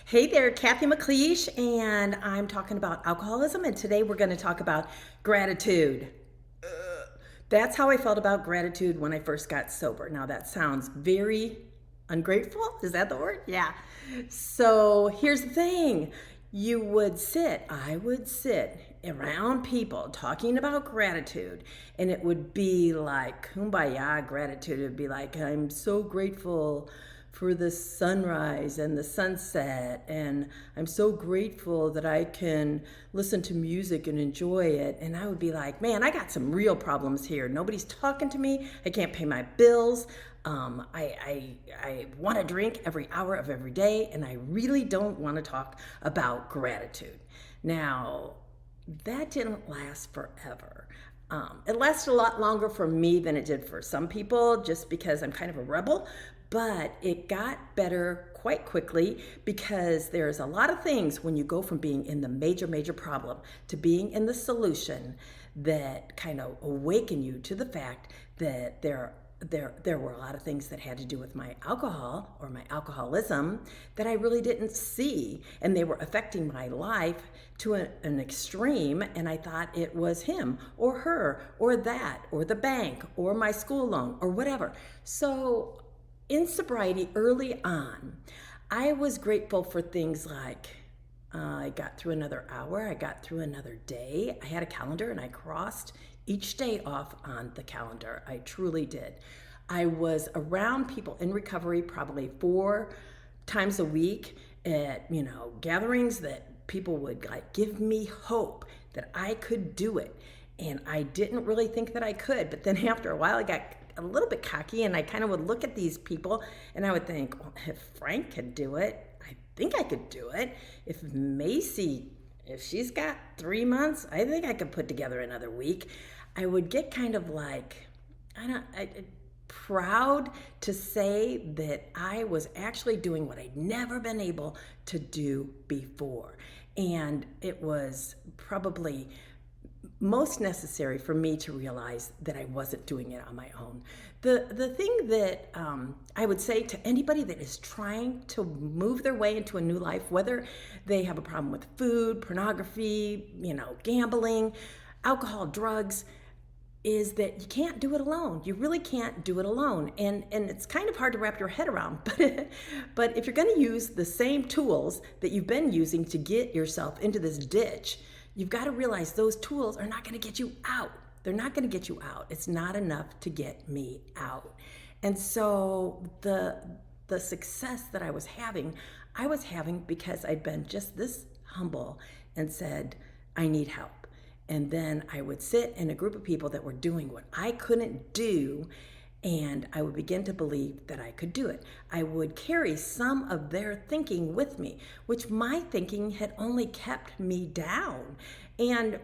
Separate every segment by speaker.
Speaker 1: Hey there, Cathy McLeish, and I'm talking about alcoholism, and today we're going to talk about gratitude. That's how I felt about gratitude when I first got sober. Now, that sounds very ungrateful. Is that the word? Yeah. So, here's the thing. I would sit around people talking about gratitude, and it would be like kumbaya gratitude. It would be like, I'm so grateful for the sunrise and the sunset, and I'm so grateful that I can listen to music and enjoy it. And I would be like, man, I got some real problems here. Nobody's talking to me. I can't pay my bills. I want to drink every hour of every day, and I really don't want to talk about gratitude. Now, that didn't last forever. It lasted a lot longer for me than it did for some people, just because I'm kind of a rebel. But it got better quite quickly because there's a lot of things when you go from being in the major problem to being in the solution that kind of awaken you to the fact that there were a lot of things that had to do with my alcohol or my alcoholism that I really didn't see, and they were affecting my life to an extreme, and I thought it was him or her or that or the bank or my school loan or whatever. So in sobriety early on, I was grateful for things like I got through another hour, I got through another day. I had a calendar and I crossed each day off on the calendar. I truly did. I was around people in recovery probably 4 times a week at, gatherings that people would like give me hope that I could do it. And I didn't really think that I could, but then after a while I got a little bit cocky, and I kind of would look at these people and I would think, well, if Frank could do it, I think I could do it. If Macy, if she's got 3 months, I think I could put together another week. I would get kind of like, proud to say that I was actually doing what I'd never been able to do before. And it was probably most necessary for me to realize that I wasn't doing it on my own. The thing that I would say to anybody that is trying to move their way into a new life, whether they have a problem with food, pornography, gambling, alcohol, drugs, is that you can't do it alone. You really can't do it alone. And it's kind of hard to wrap your head around. But if you're going to use the same tools that you've been using to get yourself into this ditch, you've got to realize those tools are not going to get you out. They're not going to get you out. It's not enough to get me out. And so the success that I was having because I'd been just this humble and said, I need help. And then I would sit in a group of people that were doing what I couldn't do, and I would begin to believe that I could do it. I would carry some of their thinking with me, which my thinking had only kept me down. And,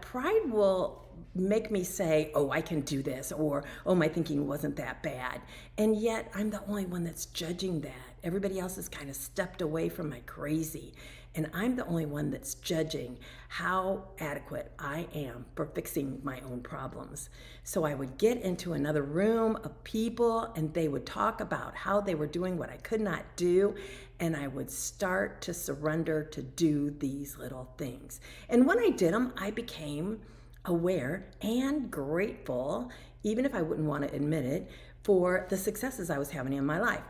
Speaker 1: pride will make me say, oh, I can do this, or, oh, my thinking wasn't that bad. And yet I'm the only one that's judging that. Everybody else has kind of stepped away from my crazy. And I'm the only one that's judging how adequate I am for fixing my own problems. So I would get into another room of people and they would talk about how they were doing what I could not do. And I would start to surrender to do these little things. And when I did them, I became aware and grateful, even if I wouldn't want to admit it, for the successes I was having in my life.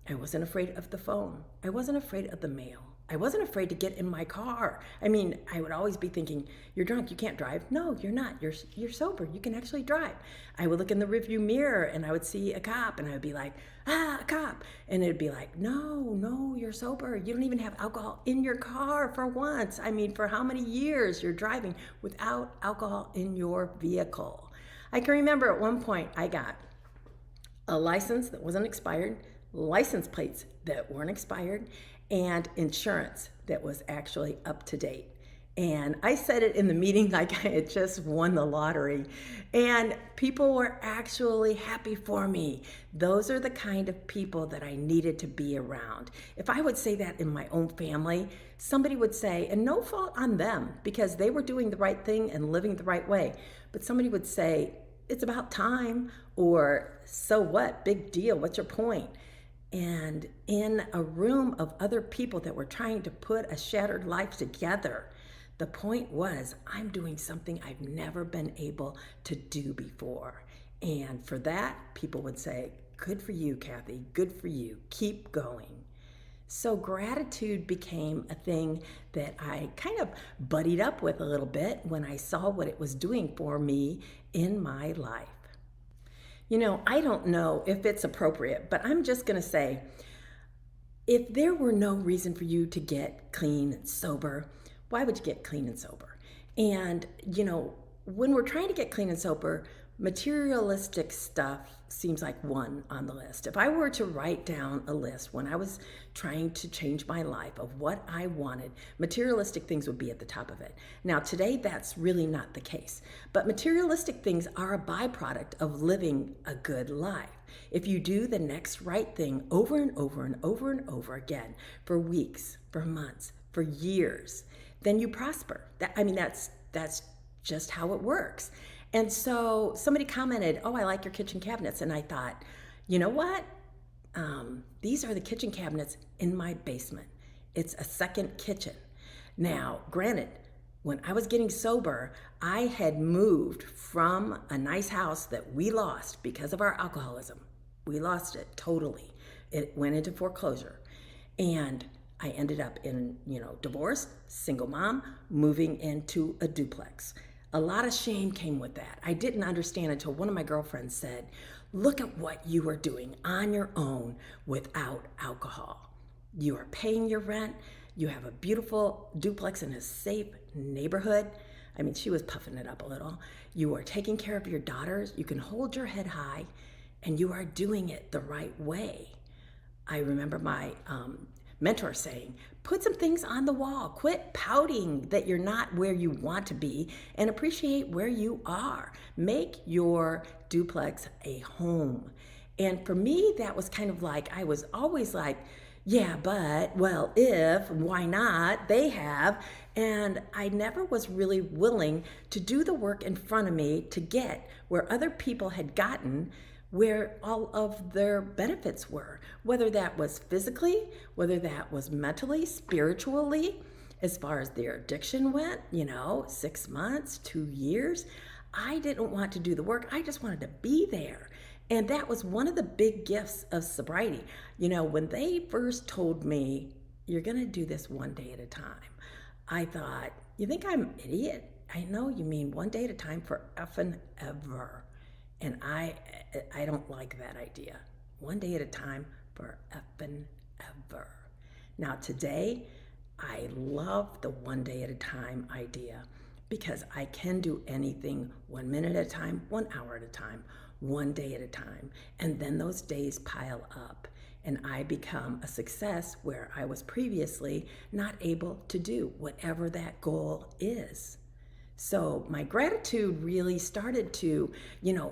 Speaker 1: I wasn't afraid of the phone. I wasn't afraid of the mail. I wasn't afraid to get in my car. I would always be thinking, you're drunk, you can't drive. No, you're not. You're sober. You can actually drive. I would look in the rearview mirror and I would see a cop and I would be like, a cop. And it'd be like, no, you're sober. You don't even have alcohol in your car for once. For how many years you're driving without alcohol in your vehicle? I can remember at one point I got a license that wasn't expired, license plates that weren't expired, and insurance that was actually up to date. And I said it in the meeting like I had just won the lottery. And people were actually happy for me. Those are the kind of people that I needed to be around. If I would say that in my own family, somebody would say, and no fault on them, because they were doing the right thing and living the right way, but somebody would say, it's about time, or so what, big deal, what's your point? and in a room of other people that were trying to put a shattered life together. The point was, I'm doing something I've never been able to do before. And for that, people would say, good for you, Cathy, good for you, keep going. So gratitude became a thing that I kind of buddied up with a little bit when I saw what it was doing for me in my life. I don't know if it's appropriate, but I'm just going to say, if there were no reason for you to get clean and sober, why would you get clean and sober? And, when we're trying to get clean and sober, materialistic stuff seems like one on the list. If I were to write down a list when I was trying to change my life of what I wanted, materialistic things would be at the top of it. Now, today, that's really not the case. But materialistic things are a byproduct of living a good life. If you do the next right thing over and over and over and over again for weeks, for months, for years, then you prosper. That's just how it works. And so somebody commented, oh, I like your kitchen cabinets. And I thought, you know what? These are the kitchen cabinets in my basement. It's a second kitchen. Now, granted, when I was getting sober, I had moved from a nice house that we lost because of our alcoholism. We lost it totally. It went into foreclosure. And I ended up in, divorced, single mom, moving into a duplex. A lot of shame came with that. I didn't understand until one of my girlfriends said, look at what you are doing on your own without alcohol. You are paying your rent. You have a beautiful duplex in a safe neighborhood. She was puffing it up a little. You are taking care of your daughters. You can hold your head high, and you are doing it the right way. I remember my mentor saying, put some things on the wall. Quit pouting that you're not where you want to be and appreciate where you are. Make your duplex a home. And for me, that was kind of like, I was always like, yeah, but, well, if, why not? They have. And I never was really willing to do the work in front of me to get where other people had gotten, where all of their benefits were, whether that was physically, whether that was mentally, spiritually, as far as their addiction went, 6 months, 2 years. I didn't want to do the work. I just wanted to be there. And that was one of the big gifts of sobriety. When they first told me, you're going to do this one day at a time, I thought, you think I'm an idiot? I know you mean one day at a time for effing ever. And I don't like that idea. One day at a time for effing ever. Now today, I love the one day at a time idea because I can do anything 1 minute at a time, 1 hour at a time, one day at a time. And then those days pile up and I become a success where I was previously not able to do whatever that goal is. So my gratitude really started to,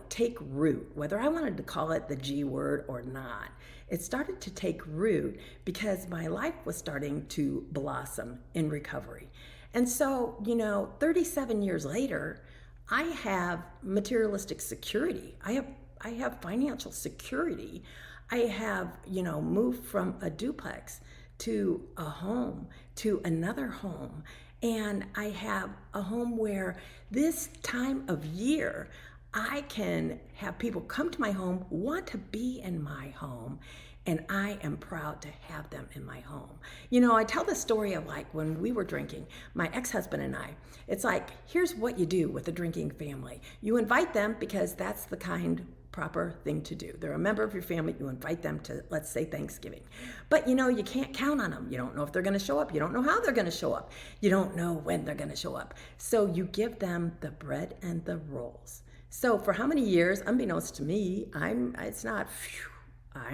Speaker 1: take root, whether I wanted to call it the G word or not. It started to take root because my life was starting to blossom in recovery. And so, 37 years later, I have materialistic security. I have financial security. I have, moved from a duplex to a home, to another home. And I have a home where this time of year, I can have people come to my home, want to be in my home, and I am proud to have them in my home. I tell the story of like when we were drinking, my ex-husband and I, it's like, here's what you do with a drinking family. You invite them because that's the proper thing to do. They're a member of your family. You invite them to, let's say, Thanksgiving. But you can't count on them. You don't know if they're going to show up. You don't know how they're going to show up. You don't know when they're going to show up. So you give them the bread and the rolls. So for how many years, unbeknownst to me, I'm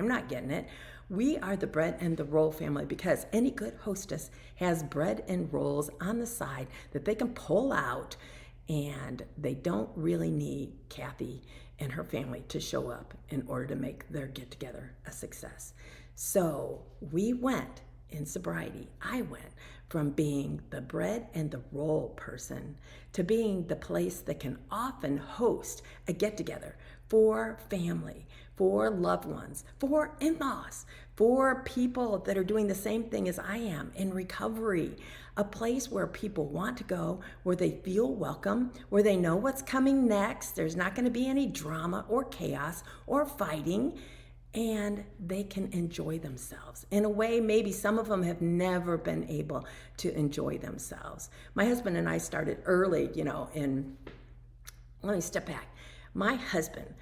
Speaker 1: not getting it. We are the bread and the roll family because any good hostess has bread and rolls on the side that they can pull out, and they don't really need Cathy and her family to show up in order to make their get-together a success. So we went in sobriety. I went from being the bread and the roll person to being the place that can often host a get-together for family, for loved ones, for in-laws, for people that are doing the same thing as I am in recovery. A place where people want to go, where they feel welcome, where they know what's coming next. There's not going to be any drama or chaos or fighting, and they can enjoy themselves in a way maybe some of them have never been able to enjoy themselves. My husband and I started early, let me step back. My husband,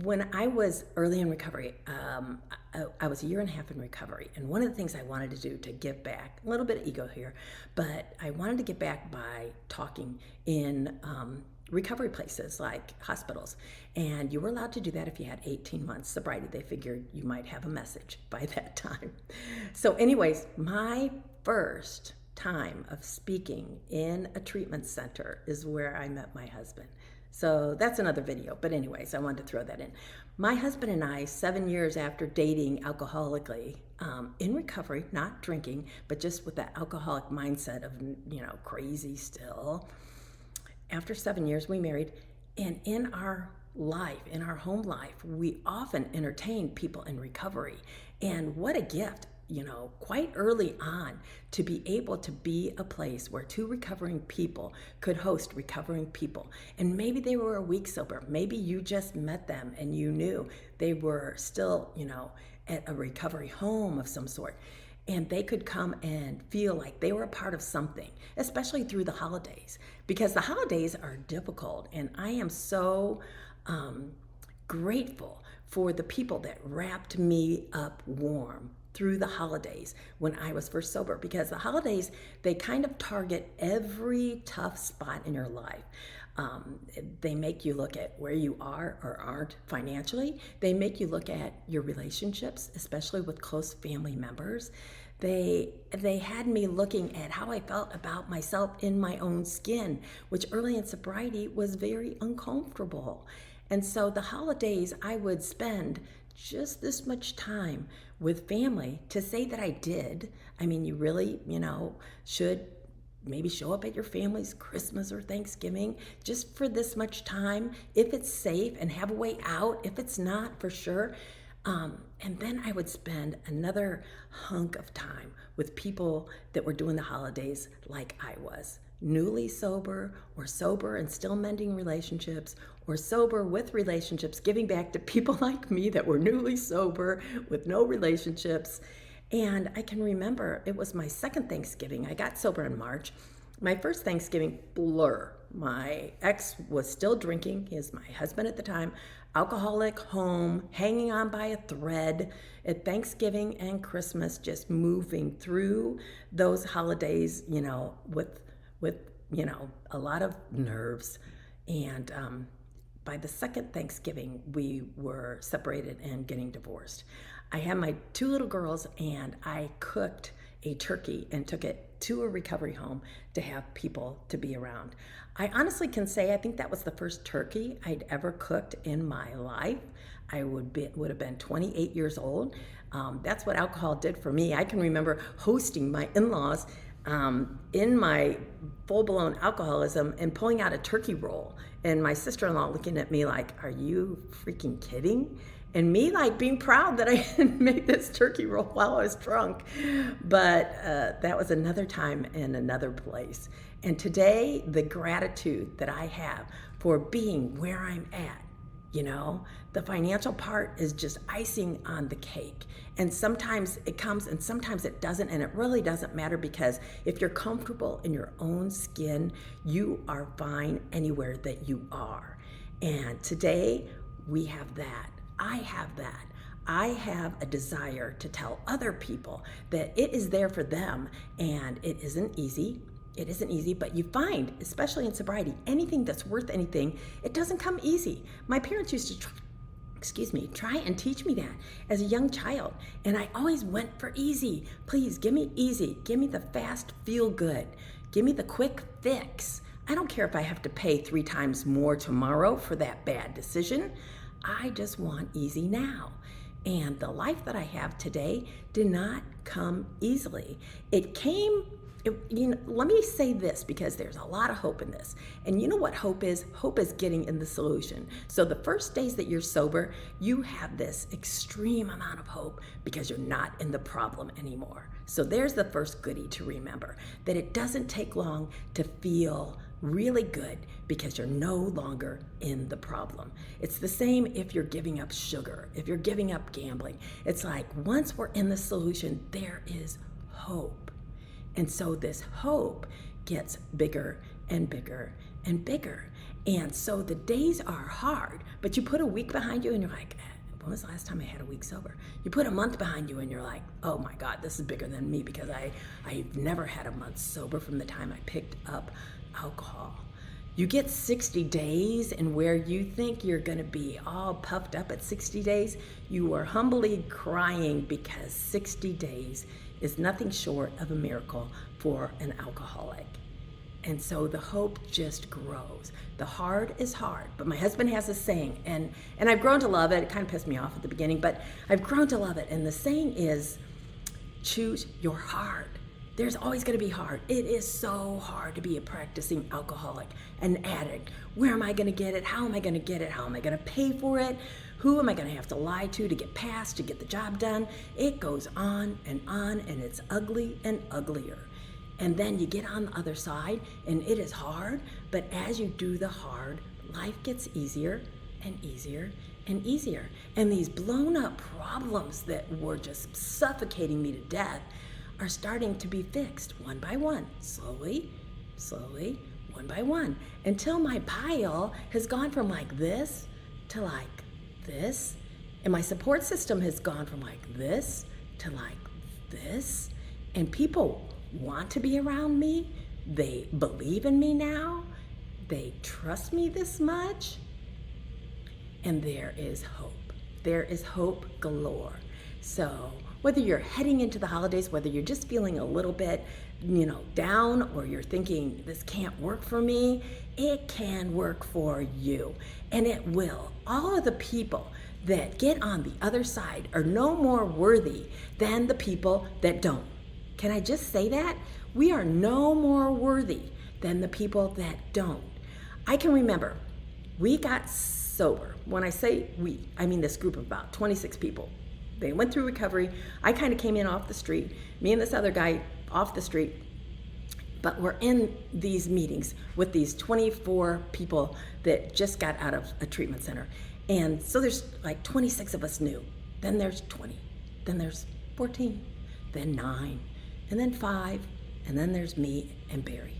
Speaker 1: when I was early in recovery, I was a year and a half in recovery. And one of the things I wanted to do to give back, a little bit of ego here, but I wanted to give back by talking in recovery places like hospitals. And you were allowed to do that if you had 18 months sobriety. They figured you might have a message by that time. So anyways, my first time of speaking in a treatment center is where I met my husband. So that's another video. But anyways, I wanted to throw that in. My husband and I, 7 years after dating alcoholically, in recovery, not drinking, but just with that alcoholic mindset of, crazy still. After 7 years, we married. And in our life, in our home life, we often entertain people in recovery. And what a gift, quite early on, to be able to be a place where two recovering people could host recovering people. And maybe they were a week sober. Maybe you just met them and you knew they were still, at a recovery home of some sort. And they could come and feel like they were a part of something, especially through the holidays, because the holidays are difficult. And I am so grateful for the people that wrapped me up warm through the holidays when I was first sober, because the holidays, they kind of target every tough spot in your life. They make you look at where you are or aren't financially. They make you look at your relationships, especially with close family members. They had me looking at how I felt about myself in my own skin, which early in sobriety was very uncomfortable. And so the holidays, I would spend just this much time with family to say that I did. I mean, you really, should maybe show up at your family's Christmas or Thanksgiving just for this much time, if it's safe, and have a way out. If it's not, for sure. And then I would spend another hunk of time with people that were doing the holidays like I was. Newly sober, or sober and still mending relationships, or sober with relationships, giving back to people like me that were newly sober with no relationships. And I can remember it was my second Thanksgiving. I got sober in March. My first Thanksgiving, blur. My ex was still drinking. He is my husband at the time. Alcoholic, home, hanging on by a thread at Thanksgiving and Christmas, just moving through those holidays, with a lot of nerves. And by the second Thanksgiving, we were separated and getting divorced. I had my two little girls, and I cooked a turkey and took it to a recovery home to have people to be around. I honestly can say I think that was the first turkey I'd ever cooked in my life. I would have been 28 years old. That's what alcohol did for me. I can remember hosting my in-laws in my full-blown alcoholism and pulling out a turkey roll, and my sister-in-law looking at me like, "Are you freaking kidding?" And me being proud that I had made this turkey roll while I was drunk. But that was another time and another place. And today, the gratitude that I have for being where I'm at, the financial part is just icing on the cake. And sometimes it comes and sometimes it doesn't, and it really doesn't matter, because if you're comfortable in your own skin, you are fine anywhere that you are. And today, we have that. I have that. I have a desire to tell other people that it is there for them, and it isn't easy. It isn't easy, but you find, especially in sobriety, anything that's worth anything, it doesn't come easy. My parents used to try and teach me that as a young child, and I always went for easy. Please, give me easy. Give me the fast feel good. Give me the quick fix. I don't care if I have to pay 3 times more tomorrow for that bad decision. I just want easy now. And the life that I have today did not come easily. It came, let me say this, because there's a lot of hope in this. And you know what hope is? Hope is getting in the solution. So the first days that you're sober, you have this extreme amount of hope because you're not in the problem anymore. So there's the first goodie to remember, that it doesn't take long to feel really good because you're no longer in the problem. It's the same if you're giving up sugar, if you're giving up gambling. It's like once we're in the solution, there is hope. And so this hope gets bigger and bigger and bigger. And so the days are hard, but you put a week behind you and you're like, when was the last time I had a week sober? You put a month behind you and you're like, oh my God, this is bigger than me, because I've never had a month sober from the time I picked up alcohol. You get 60 days, and where you think you're going to be all puffed up at 60 days, you are humbly crying, because 60 days is nothing short of a miracle for an alcoholic. And so the hope just grows. The hard is hard, but my husband has a saying, and I've grown to love it. It kind of pissed me off at the beginning, but I've grown to love it. And the saying is, choose your hard. There's always going to be hard. It is so hard to be a practicing alcoholic, an addict. Where am I going to get it? How am I going to get it? How am I going to pay for it? Who am I going to have to lie to get passed, to get the job done? It goes on, and it's ugly and uglier. And then you get on the other side, and it is hard, but as you do the hard, life gets easier and easier and easier. And these blown up problems that were just suffocating me to death are starting to be fixed one by one, slowly, one by one, until my pile has gone from like this to like this, and my support system has gone from like this to like this, and people want to be around me. They believe in me now. They trust me this much, and there is hope. There is hope galore. So whether you're heading into the holidays, whether you're just feeling a little bit, down, or you're thinking this can't work for me, it can work for you, and it will. All of the people that get on the other side are no more worthy than the people that don't. Can I just say that? We are no more worthy than the people that don't. I can remember we got sober. When I say we, I mean this group of about 26 people. They went through recovery. I kind of came in off the street, me and this other guy off the street, but we're in these meetings with these 24 people that just got out of a treatment center. And so there's like 26 of us new. Then there's 20, then there's 14, then 9, and then 5, and then there's me and Barry.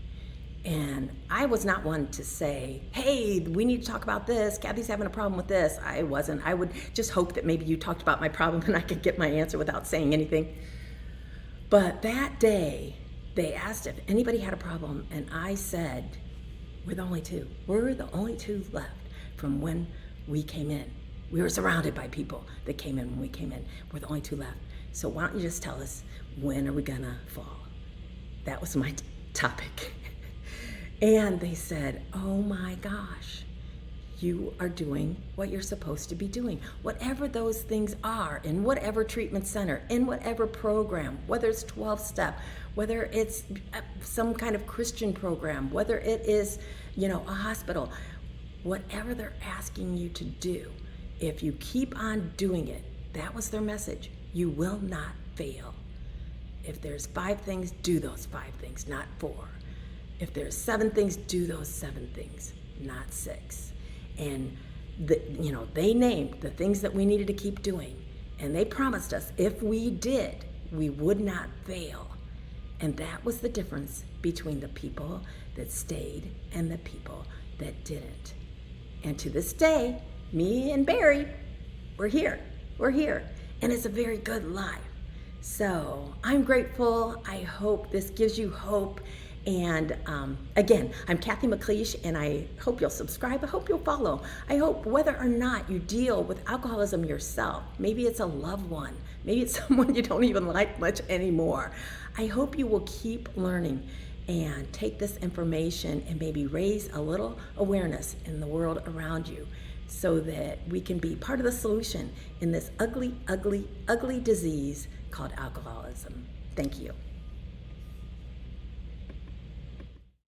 Speaker 1: And I was not one to say, hey, we need to talk about this. Cathy's having a problem with this. I wasn't. I would just hope that maybe you talked about my problem and I could get my answer without saying anything. But that day, they asked if anybody had a problem, and I said, we're the only two. We're the only two left from when we came in. We were surrounded by people that came in when we came in. We're the only two left. So why don't you just tell us, when are we gonna fall? That was my topic. And they said, oh my gosh, you are doing what you're supposed to be doing. Whatever those things are, in whatever treatment center, in whatever program, whether it's 12-step, whether it's some kind of Christian program, whether it is, a hospital, whatever they're asking you to do, if you keep on doing it, that was their message, you will not fail. If there's 5 things, do those 5 things, not 4. If there's 7 things, do those 7 things, not 6. And they named the things that we needed to keep doing, and they promised us if we did, we would not fail. And that was the difference between the people that stayed and the people that didn't. And to this day, me and Barry, we're here. And it's a very good life. So I'm grateful. I hope this gives you hope. And again, I'm Cathy McLeish, and I hope you'll subscribe. I hope you'll follow. I hope whether or not you deal with alcoholism yourself, maybe it's a loved one, maybe it's someone you don't even like much anymore, I hope you will keep learning and take this information and maybe raise a little awareness in the world around you, so that we can be part of the solution in this ugly, ugly, ugly disease called alcoholism. Thank you.